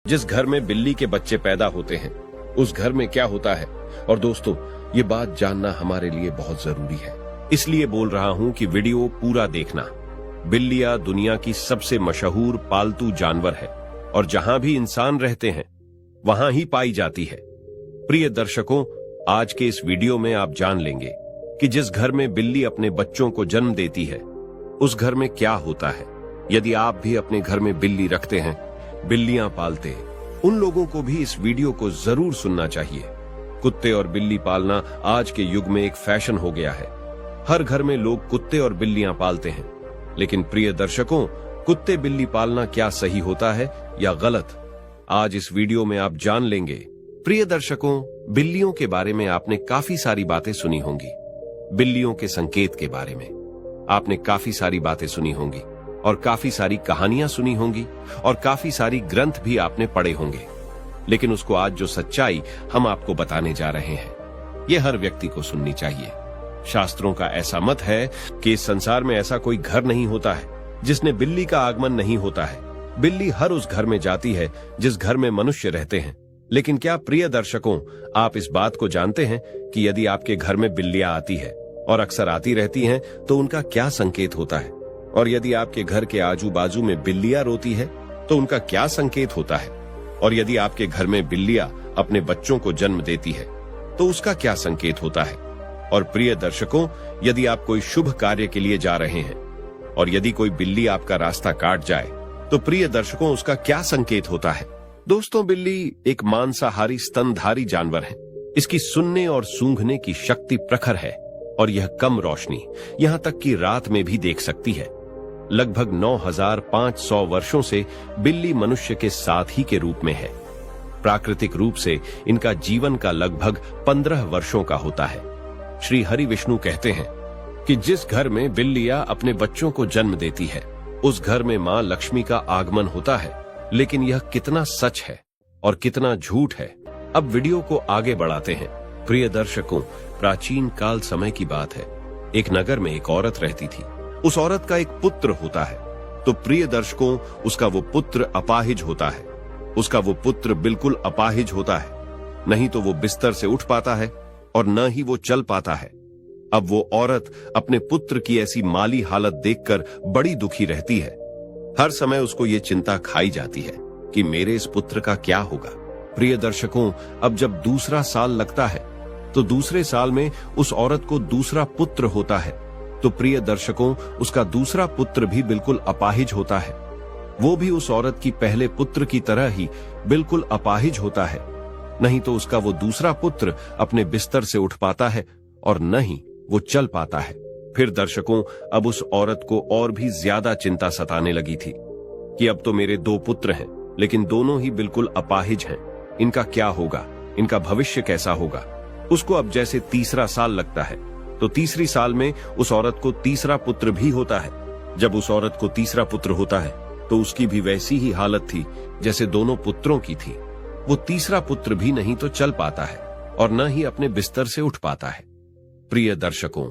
जिस घर में बिल्ली के बच्चे पैदा होते हैं उस घर में क्या होता है। और दोस्तों, ये बात जानना हमारे लिए बहुत जरूरी है, इसलिए बोल रहा हूं कि वीडियो पूरा देखना। बिल्लियां दुनिया की सबसे मशहूर पालतू जानवर है और जहां भी इंसान रहते हैं वहां ही पाई जाती है। प्रिय दर्शकों, आज के इस वीडियो में आप जान लेंगे कि जिस घर में बिल्ली अपने बच्चों को जन्म देती है उस घर में क्या होता है। यदि आप भी अपने घर में बिल्ली रखते हैं, बिल्लियां पालते हैं, उन लोगों को भी इस वीडियो को जरूर सुनना चाहिए। कुत्ते और बिल्ली पालना आज के युग में एक फैशन हो गया है। हर घर में लोग कुत्ते और बिल्लियां पालते हैं। लेकिन प्रिय दर्शकों, कुत्ते बिल्ली पालना क्या सही होता है या गलत, आज इस वीडियो में आप जान लेंगे। प्रिय दर्शकों, बिल्लियों के बारे में आपने काफी सारी बातें सुनी होंगी। बिल्लियों के संकेत के बारे में आपने काफी सारी बातें सुनी होंगी और काफी सारी कहानियां सुनी होंगी और काफी सारी ग्रंथ भी आपने पढ़े होंगे। लेकिन उसको आज जो सच्चाई हम आपको बताने जा रहे हैं, यह हर व्यक्ति को सुननी चाहिए। शास्त्रों का ऐसा मत है कि इस संसार में ऐसा कोई घर नहीं होता है जिसने बिल्ली का आगमन नहीं होता है। बिल्ली हर उस घर में जाती है जिस घर में मनुष्य रहते हैं। लेकिन क्या प्रिय दर्शकों, आप इस बात को जानते हैं कि यदि आपके घर में बिल्लियां आती है और अक्सर आती रहती हैं, तो उनका क्या संकेत होता है? और यदि आपके घर के आजू बाजू में बिल्लियां रोती है तो उनका क्या संकेत होता है? और यदि आपके घर में बिल्लियां अपने बच्चों को जन्म देती है तो उसका क्या संकेत होता है? और प्रिय दर्शकों, यदि आप कोई शुभ कार्य के लिए जा रहे हैं और यदि कोई बिल्ली आपका रास्ता काट जाए तो प्रिय दर्शकों, उसका क्या संकेत होता है? दोस्तों, बिल्ली एक मांसाहारी स्तनधारी जानवर है। इसकी सुनने और सूंघने की शक्ति प्रखर है और यह कम रोशनी, यहां तक कि रात में भी देख सकती है। लगभग 9500 वर्षों से बिल्ली मनुष्य के साथ ही के रूप में है। प्राकृतिक रूप से इनका जीवन का लगभग 15 वर्षों का होता है। श्री हरि विष्णु कहते हैं कि जिस घर में बिल्लियां अपने बच्चों को जन्म देती है उस घर में मां लक्ष्मी का आगमन होता है। लेकिन यह कितना सच है और कितना झूठ है, अब वीडियो को आगे बढ़ाते हैं। प्रिय दर्शकों, प्राचीन काल समय की बात है। एक नगर में एक औरत रहती थी। उस औरत का एक पुत्र होता है। तो प्रिय दर्शकों, उसका वो पुत्र अपाहिज होता है। उसका वो पुत्र बिल्कुल अपाहिज होता है। नहीं तो वो बिस्तर से उठ पाता है और न ही वो चल पाता है। अब वो औरत अपने पुत्र की ऐसी माली हालत देखकर बड़ी दुखी रहती है। हर समय उसको ये चिंता खाई जाती है कि मेरे इस पुत्र का क्या होगा। प्रिय दर्शकों, अब जब दूसरा साल लगता है तो दूसरे साल में उस औरत को दूसरा पुत्र होता है। तो प्रिय दर्शकों, उसका दूसरा पुत्र भी बिल्कुल अपाहिज होता है। वो भी उस औरत की पहले पुत्र की तरह ही बिल्कुल अपाहिज होता है। नहीं तो उसका वो दूसरा पुत्र अपने बिस्तर से उठ पाता है और न ही वो चल पाता है। फिर दर्शकों, अब उस औरत को और भी ज्यादा चिंता सताने लगी थी कि अब तो मेरे 2 पुत्र हैं, लेकिन दोनों ही बिल्कुल अपाहिज हैं। इनका क्या होगा? इनका भविष्य कैसा होगा? उसको अब जैसे तीसरा साल लगता है तो तीसरी साल में उस औरत को तीसरा पुत्र भी होता है। जब उस औरत को तीसरा पुत्र होता है तो उसकी भी वैसी ही हालत थी जैसे दोनों पुत्रों की थी। वो तीसरा पुत्र भी नहीं तो चल पाता है और न ही अपने बिस्तर से उठ पाता है। प्रिय दर्शकों,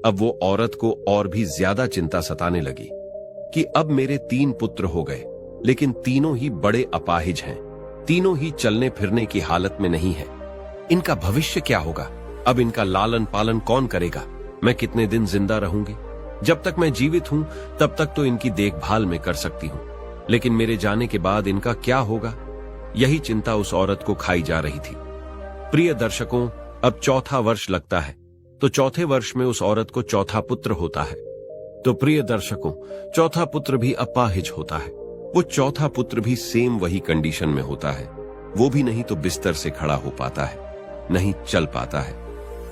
अब वो औरत को और भी ज्यादा चिंता सताने लगी कि अब मेरे 3 पुत्र हो गए, लेकिन तीनों ही बड़े अपाहिज हैं। तीनों ही चलने फिरने की हालत में नहीं है। इनका भविष्य क्या होगा? अब इनका लालन पालन कौन करेगा? मैं कितने दिन जिंदा रहूंगी? जब तक मैं जीवित हूं तब तक तो इनकी देखभाल मैं कर सकती हूं, लेकिन मेरे जाने के बाद इनका क्या होगा? यही चिंता उस औरत को खाई जा रही थी। प्रिय दर्शकों, अब चौथा वर्ष लगता है तो चौथे वर्ष में उस औरत को चौथा पुत्र होता है। तो प्रिय दर्शकों, चौथा पुत्र भी अपाहिज होता है। वो चौथा पुत्र भी सेम वही कंडीशन में होता है। वो भी नहीं तो बिस्तर से खड़ा हो पाता है, नहीं चल पाता है।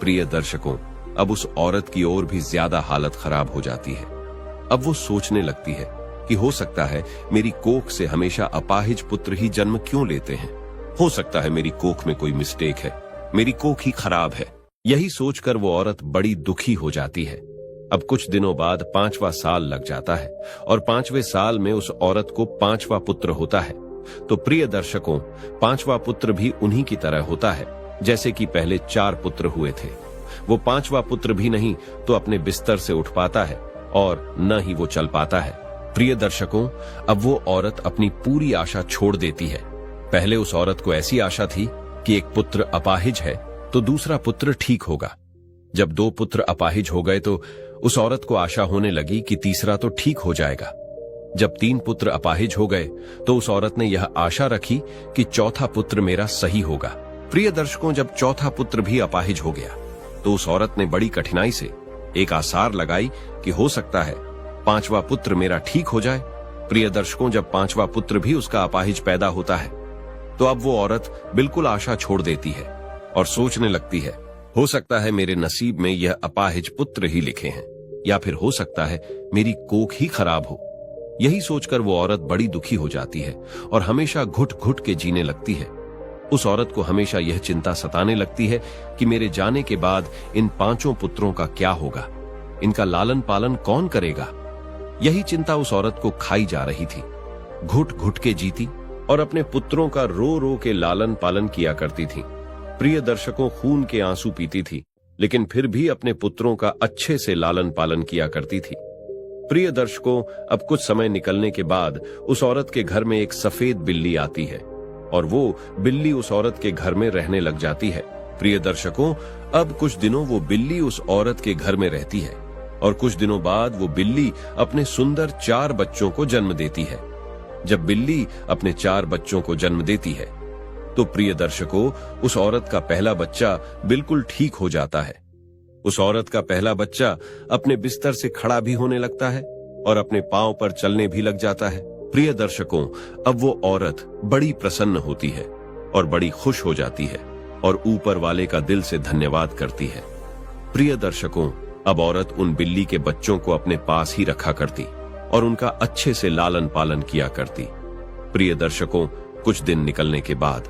प्रिय दर्शकों, अब उस औरत की और भी ज्यादा हालत खराब हो जाती है। अब वो सोचने लगती है कि हो सकता है मेरी कोख से हमेशा अपाहिज पुत्र ही जन्म क्यों लेते हैं। हो सकता है मेरी कोख में कोई मिस्टेक है, मेरी कोख ही खराब है। यही सोचकर वो औरत बड़ी दुखी हो जाती है। अब कुछ दिनों बाद 5वां साल लग जाता है और 5वें साल में उस औरत को 5वां पुत्र होता है। तो प्रिय दर्शकों, 5वां पुत्र भी उन्हीं की तरह होता है जैसे कि पहले 4 पुत्र हुए थे। वो 5वां पुत्र भी नहीं तो अपने बिस्तर से उठ पाता है और न ही वो चल पाता है। प्रिय दर्शकों, अब वो औरत अपनी पूरी आशा छोड़ देती है पहले उस औरत को ऐसी आशा थी कि एक पुत्र अपाहिज है तो दूसरा पुत्र ठीक होगा। जब 2 पुत्र अपाहिज हो गए तो उस औरत को आशा होने लगी कि तीसरा तो ठीक हो जाएगा। जब 3 पुत्र अपाहिज हो गए तो उस औरत ने यह आशा रखी कि चौथा पुत्र मेरा सही होगा। प्रिय दर्शकों, जब चौथा पुत्र भी अपाहिज हो गया तो उस औरत ने बड़ी कठिनाई से एक आसार लगाई कि हो सकता है 5वां पुत्र मेरा ठीक हो जाए। प्रिय दर्शकों, जब 5वां पुत्र भी उसका अपाहिज पैदा होता है तो अब वो औरत बिल्कुल आशा छोड़ देती है और सोचने लगती है, हो सकता है मेरे नसीब में यह अपाहिज पुत्र ही लिखे हैं, या फिर हो सकता है मेरी कोख ही खराब हो। यही सोचकर वो औरत बड़ी दुखी हो जाती है और हमेशा घुट घुट के जीने लगती है। उस औरत को हमेशा यह चिंता सताने लगती है कि मेरे जाने के बाद इन 5 पुत्रों का क्या होगा, इनका लालन पालन कौन करेगा। यही चिंता उस औरत को खाई जा रही थी। घुट घुट के जीती और अपने पुत्रों का रो रो के लालन पालन किया करती थी। प्रिय दर्शकों, खून के आंसू पीती थी, लेकिन फिर भी अपने पुत्रों का अच्छे से लालन पालन किया करती थी। प्रिय दर्शकों, अब कुछ समय निकलने के बाद उस औरत के घर में एक सफेद बिल्ली आती है और वो बिल्ली उस औरत के घर में रहने लग जाती है। प्रिय दर्शकों, अब कुछ दिनों वो बिल्ली उस औरत के घर में रहती है और कुछ दिनों बाद वो बिल्ली अपने सुंदर 4 बच्चों को जन्म देती है। जब बिल्ली अपने 4 बच्चों को जन्म देती है तो प्रिय दर्शकों, उस औरत का पहला बच्चा बिल्कुल ठीक हो जाता है। उस औरत का पहला बच्चा अपने बिस्तर से खड़ा भी होने लगता है और अपने पांव पर चलने भी लग जाता है। प्रिय दर्शकों, अब वो औरत बड़ी प्रसन्न होती है और बड़ी खुश हो जाती है और ऊपर वाले का दिल से धन्यवाद करती है। प्रिय दर्शकों, अब औरत उन बिल्ली के बच्चों को अपने पास ही रखा करती और उनका अच्छे से लालन पालन किया करती। प्रिय दर्शकों, कुछ दिन निकलने के बाद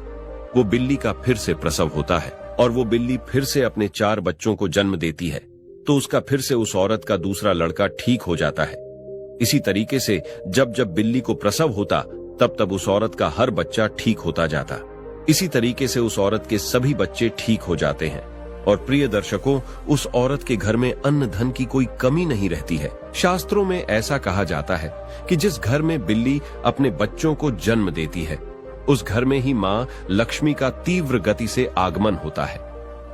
वो बिल्ली का फिर से प्रसव होता है और वो बिल्ली फिर से अपने 4 बच्चों को जन्म देती है तो उसका फिर से उस औरत का दूसरा लड़का ठीक हो जाता है। इसी तरीके से जब जब बिल्ली को प्रसव होता तब तब उस औरत का हर बच्चा ठीक होता जाता। इसी तरीके से उस औरत के सभी बच्चे ठीक हो जाते हैं और प्रिय दर्शकों, उस औरत के घर में अन्न धन की कोई कमी नहीं रहती है। शास्त्रों में ऐसा कहा जाता है कि जिस घर में बिल्ली अपने बच्चों को जन्म देती है उस घर में ही मां लक्ष्मी का तीव्र गति से आगमन होता है।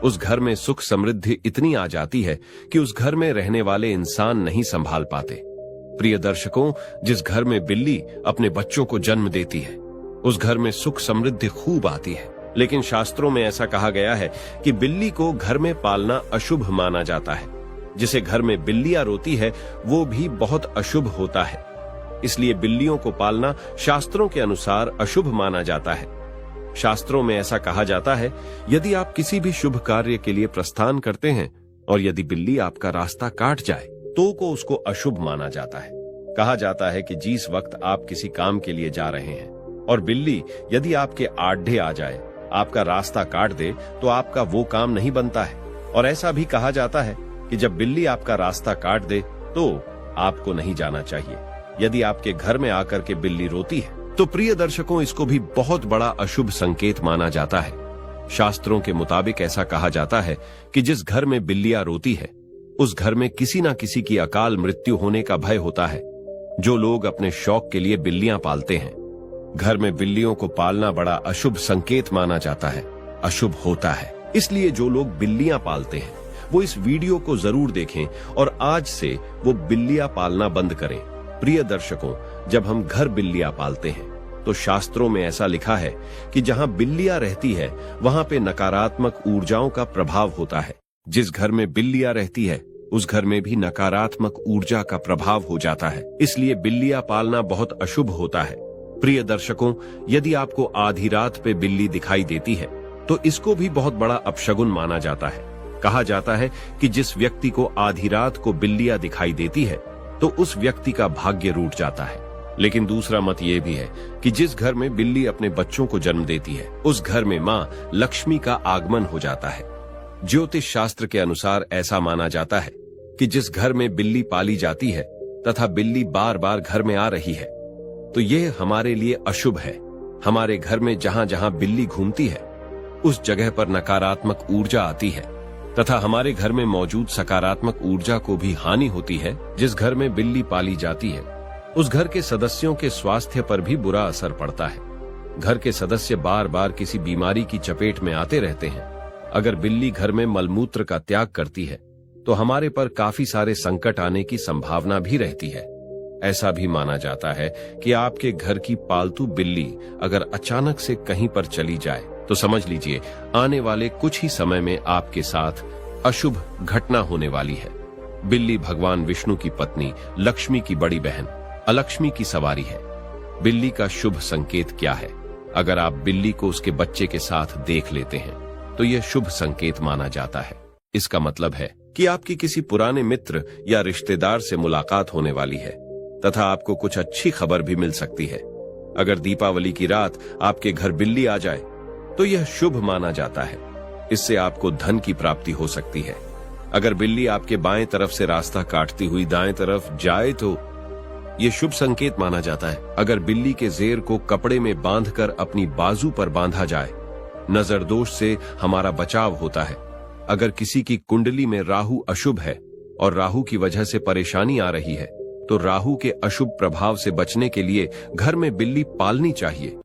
उस घर में सुख समृद्धि इतनी आ जाती है कि उस घर में रहने वाले इंसान नहीं संभाल पाते। प्रिय दर्शकों, जिस घर में बिल्ली अपने बच्चों को जन्म देती है उस घर में सुख समृद्धि खूब आती है। लेकिन शास्त्रों में ऐसा कहा गया है कि बिल्ली को घर में पालना अशुभ माना जाता है। जिसे घर में बिल्लियां रोती है वो भी बहुत अशुभ होता है। इसलिए बिल्लियों को पालना शास्त्रों के अनुसार अशुभ माना जाता है। शास्त्रों में ऐसा कहा जाता है, यदि आप किसी भी शुभ कार्य के लिए प्रस्थान करते हैं और यदि बिल्ली आपका रास्ता काट जाए तो को उसको अशुभ माना जाता है। कहा जाता है कि जिस वक्त आप किसी काम के लिए जा रहे हैं और बिल्ली यदि आपके आड्ढे आ जाए, आपका रास्ता काट दे, तो आपका वो काम नहीं बनता है। और ऐसा भी कहा जाता है कि जब बिल्ली आपका रास्ता काट दे तो आपको नहीं जाना चाहिए। यदि आपके घर में आकर के बिल्ली रोती है तो प्रिय दर्शकों, इसको भी बहुत बड़ा अशुभ संकेत माना जाता है। शास्त्रों के मुताबिक ऐसा कहा जाता है कि जिस घर में बिल्लियां रोती है उस घर में किसी न किसी की अकाल मृत्यु होने का भय होता है। जो लोग अपने शौक के लिए बिल्लियां पालते हैं, घर में बिल्लियों को पालना बड़ा अशुभ संकेत माना जाता है, अशुभ होता है। इसलिए जो लोग बिल्लियां पालते हैं वो इस वीडियो को जरूर देखें और आज से वो बिल्लियां पालना बंद करें। प्रिय दर्शकों, जब हम घर बिल्लियां पालते हैं तो शास्त्रों में ऐसा लिखा है कि जहां बिल्लियां रहती है वहां पे नकारात्मक ऊर्जाओं का प्रभाव होता है। जिस घर में बिल्लियां रहती है उस घर में भी नकारात्मक ऊर्जा का प्रभाव हो जाता है। इसलिए बिल्लियां पालना बहुत अशुभ होता है। प्रिय दर्शकों, यदि आपको आधी रात पे बिल्ली दिखाई देती है तो इसको भी बहुत बड़ा अपशगुन माना जाता है। कहा जाता है कि जिस व्यक्ति को आधी रात को बिल्लियां दिखाई देती है तो उस व्यक्ति का भाग्य रूठ जाता है। लेकिन दूसरा मत ये भी है कि जिस घर में बिल्ली अपने बच्चों को जन्म देती है उस घर में मां लक्ष्मी का आगमन हो जाता है। ज्योतिष शास्त्र के अनुसार ऐसा माना जाता है कि जिस घर में बिल्ली पाली जाती है तथा बिल्ली बार बार घर में आ रही है तो यह हमारे लिए अशुभ है। हमारे घर में जहां जहां बिल्ली घूमती है उस जगह पर नकारात्मक ऊर्जा आती है तथा हमारे घर में मौजूद सकारात्मक ऊर्जा को भी हानि होती है। जिस घर में बिल्ली पाली जाती है उस घर के सदस्यों के स्वास्थ्य पर भी बुरा असर पड़ता है। घर के सदस्य बार बार किसी बीमारी की चपेट में आते रहते हैं। अगर बिल्ली घर में मलमूत्र का त्याग करती है तो हमारे पर काफी सारे संकट आने की संभावना भी रहती है। ऐसा भी माना जाता है कि आपके घर की पालतू बिल्ली अगर अचानक से कहीं पर चली जाए तो समझ लीजिए आने वाले कुछ ही समय में आपके साथ अशुभ घटना होने वाली है। बिल्ली भगवान विष्णु की पत्नी लक्ष्मी की बड़ी बहन अलक्ष्मी की सवारी है। बिल्ली का शुभ संकेत क्या है? अगर आप बिल्ली को उसके बच्चे के साथ देख लेते हैं तो यह शुभ संकेत माना जाता है। इसका मतलब है कि आपकी किसी पुराने मित्र या रिश्तेदार से मुलाकात होने वाली है तथा आपको कुछ अच्छी खबर भी मिल सकती है। अगर दीपावली की रात आपके घर बिल्ली आ जाए तो यह शुभ माना जाता है। इससे आपको धन की प्राप्ति हो सकती है। अगर बिल्ली आपके बाएं तरफ से रास्ता काटती हुई दाएं तरफ जाए तो यह शुभ संकेत माना जाता है। अगर बिल्ली के जेर को कपड़े में बांधकर अपनी बाजू पर बांधा जाए, नजर दोष से हमारा बचाव होता है। अगर किसी की कुंडली में राहु अशुभ है और राहु की वजह से परेशानी आ रही है तो राहु के अशुभ प्रभाव से बचने के लिए घर में बिल्ली पालनी चाहिए।